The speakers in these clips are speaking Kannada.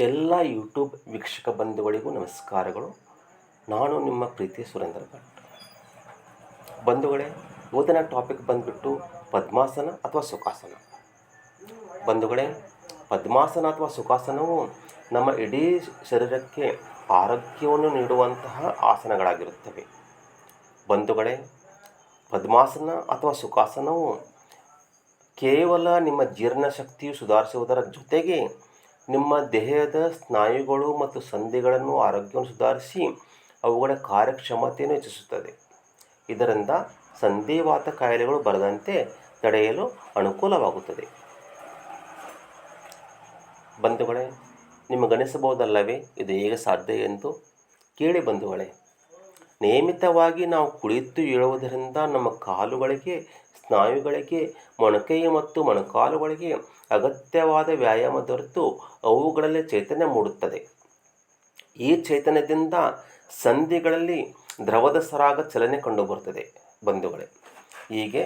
ಎಲ್ಲ ಯೂಟ್ಯೂಬ್ ವೀಕ್ಷಕ ಬಂಧುಗಳಿಗೂ ನಮಸ್ಕಾರಗಳು. ನಾನು ನಿಮ್ಮ ಪ್ರೀತಿಯ ಸುರೇಂದ್ರ ಭಟ್. ಬಂಧುಗಳೇ, ಇವತ್ತಿನ ಟಾಪಿಕ್ ಬಂದುಬಿಟ್ಟು ಪದ್ಮಾಸನ ಅಥವಾ ಸುಖಾಸನ. ಬಂಧುಗಳೇ, ಪದ್ಮಾಸನ ಅಥವಾ ಸುಖಾಸನವು ನಮ್ಮ ಇಡೀ ಶರೀರಕ್ಕೆ ಆರೋಗ್ಯವನ್ನು ನೀಡುವಂತಹ ಆಸನಗಳಾಗಿರುತ್ತವೆ. ಬಂಧುಗಳೇ, ಪದ್ಮಾಸನ ಅಥವಾ ಸುಖಾಸನವು ಕೇವಲ ನಿಮ್ಮ ಜೀರ್ಣಶಕ್ತಿಯು ಸುಧಾರಿಸುವುದರ ಜೊತೆಗೆ ನಿಮ್ಮ ದೇಹದ ಸ್ನಾಯುಗಳು ಮತ್ತು ಸಂಧಿಗಳನ್ನು ಆರೋಗ್ಯವನ್ನು ಸುಧಾರಿಸಿ ಅವುಗಳ ಕಾರ್ಯಕ್ಷಮತೆಯನ್ನು ಹೆಚ್ಚಿಸುತ್ತದೆ. ಇದರಿಂದ ಸಂಧಿವಾತ ಕಾಯಿಲೆಗಳು ಬರದಂತೆ ತಡೆಯಲು ಅನುಕೂಲವಾಗುತ್ತದೆ. ಬಂಧುಗಳೇ, ನಿಮಗನಿಸಬಹುದಲ್ಲವೇ ಇದು ಹೇಗೆ ಸಾಧ್ಯ ಎಂದು? ಕೇಳಿ ಬಂಧುಗಳೇ. ನಿಯಮಿತವಾಗಿ ನಾವು ಕುಳಿತು ಏಳುವುದರಿಂದ ನಮ್ಮ ಕಾಲುಗಳಿಗೆ, ಸ್ನಾಯುಗಳಿಗೆ, ಮೊಣಕೈ ಮತ್ತು ಮೊಣಕಾಲುಗಳಿಗೆ ಅಗತ್ಯವಾದ ವ್ಯಾಯಾಮ ದೊರೆತು ಅವುಗಳಲ್ಲಿ ಚೈತನ್ಯ ಮೂಡುತ್ತದೆ. ಈ ಚೈತನ್ಯದಿಂದ ಸಂಧಿಗಳಲ್ಲಿ ದ್ರವದ ಸರಾಗ ಚಲನೆ ಕಂಡುಬರುತ್ತದೆ. ಬಂಧುಗಳೇ, ಹೀಗೆ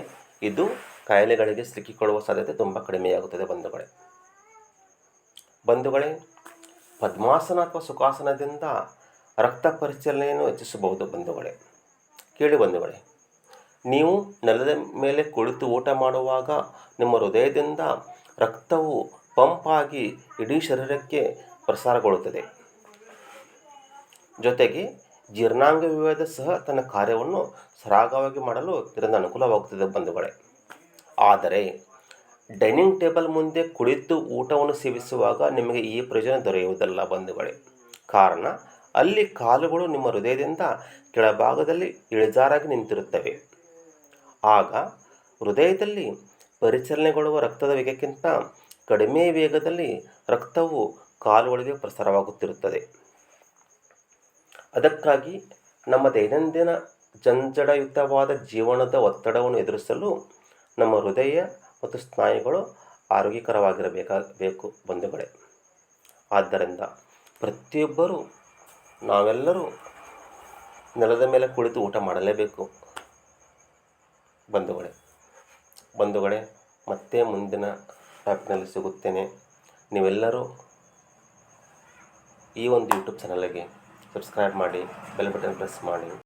ಇದು ಕಾಯಿಲೆಗಳಿಗೆ ಸಿಕ್ಕಿಕೊಳ್ಳುವ ಸಾಧ್ಯತೆ ತುಂಬ ಕಡಿಮೆಯಾಗುತ್ತದೆ. ಬಂಧುಗಳೇ, ಪದ್ಮಾಸನ ಅಥವಾ ಸುಖಾಸನದಿಂದ ರಕ್ತ ಪರಿಚಲನೆಯನ್ನು ಹೆಚ್ಚಿಸಬಹುದು. ಬಂಧುಗಳೇ, ಕೇಳಿ ಬಂಧುಗಳೇ. ನೀವು ನೆಲದ ಮೇಲೆ ಕುಳಿತು ಊಟ ಮಾಡುವಾಗ ನಿಮ್ಮ ಹೃದಯದಿಂದ ರಕ್ತವು ಪಂಪ್ ಆಗಿ ಇಡೀ ಶರೀರಕ್ಕೆ ಪ್ರಸಾರಗೊಳ್ಳುತ್ತದೆ. ಜೊತೆಗೆ ಜೀರ್ಣಾಂಗ ವ್ಯೂಹದ ಸಹ ತನ್ನ ಕಾರ್ಯವನ್ನು ಸರಾಗವಾಗಿ ಮಾಡಲು ಇದರಿಂದ ಅನುಕೂಲವಾಗುತ್ತದೆ. ಬಂಧುಗಳೇ, ಆದರೆ ಡೈನಿಂಗ್ ಟೇಬಲ್ ಮುಂದೆ ಕುಳಿತು ಊಟವನ್ನು ಸೇವಿಸುವಾಗ ನಿಮಗೆ ಈ ಪ್ರಯೋಜನ ದೊರೆಯುವುದಿಲ್ಲ. ಬಂಧುಗಳೇ, ಕಾರಣ ಅಲ್ಲಿ ಕಾಲುಗಳು ನಿಮ್ಮ ಹೃದಯದಿಂದ ಕೆಳಭಾಗದಲ್ಲಿ ಇಳಿಜಾರಾಗಿ ನಿಂತಿರುತ್ತವೆ. ಆಗ ಹೃದಯದಲ್ಲಿ ಪರಿಚಲನೆಗೊಳ್ಳುವ ರಕ್ತದ ವೇಗಕ್ಕಿಂತ ಕಡಿಮೆ ವೇಗದಲ್ಲಿ ರಕ್ತವು ಕಾಲುಗಳಿಗೆ ಪ್ರಸಾರವಾಗುತ್ತಿರುತ್ತದೆ. ಅದಕ್ಕಾಗಿ ನಮ್ಮ ದೈನಂದಿನ ಜಂಜಡಯುತವಾದ ಜೀವನದ ಒತ್ತಡವನ್ನು ಎದುರಿಸಲು ನಮ್ಮ ಹೃದಯ ಮತ್ತು ಸ್ನಾಯುಗಳು ಆರೋಗ್ಯಕರವಾಗಿರಬೇಕು. ಬಂಧುಗಳೇ, ಆದ್ದರಿಂದ ಪ್ರತಿಯೊಬ್ಬರೂ ನಾವೆಲ್ಲರೂ ನೆಲದ ಮೇಲೆ ಕುಳಿತು ಊಟ ಮಾಡಲೇಬೇಕು. ಬಂಧುಗಳೇ, ಮತ್ತೆ ಮುಂದಿನ ಟಾಪಿಕ್ನಲ್ಲಿ ಸಿಗುತ್ತೇನೆ. ನೀವೆಲ್ಲರೂ ಈ ಒಂದು ಯೂಟ್ಯೂಬ್ ಚಾನಲ್ಗೆ ಸಬ್ಸ್ಕ್ರೈಬ್ ಮಾಡಿ, ಬೆಲ್ ಬಟನ್ ಪ್ರೆಸ್ ಮಾಡಿ.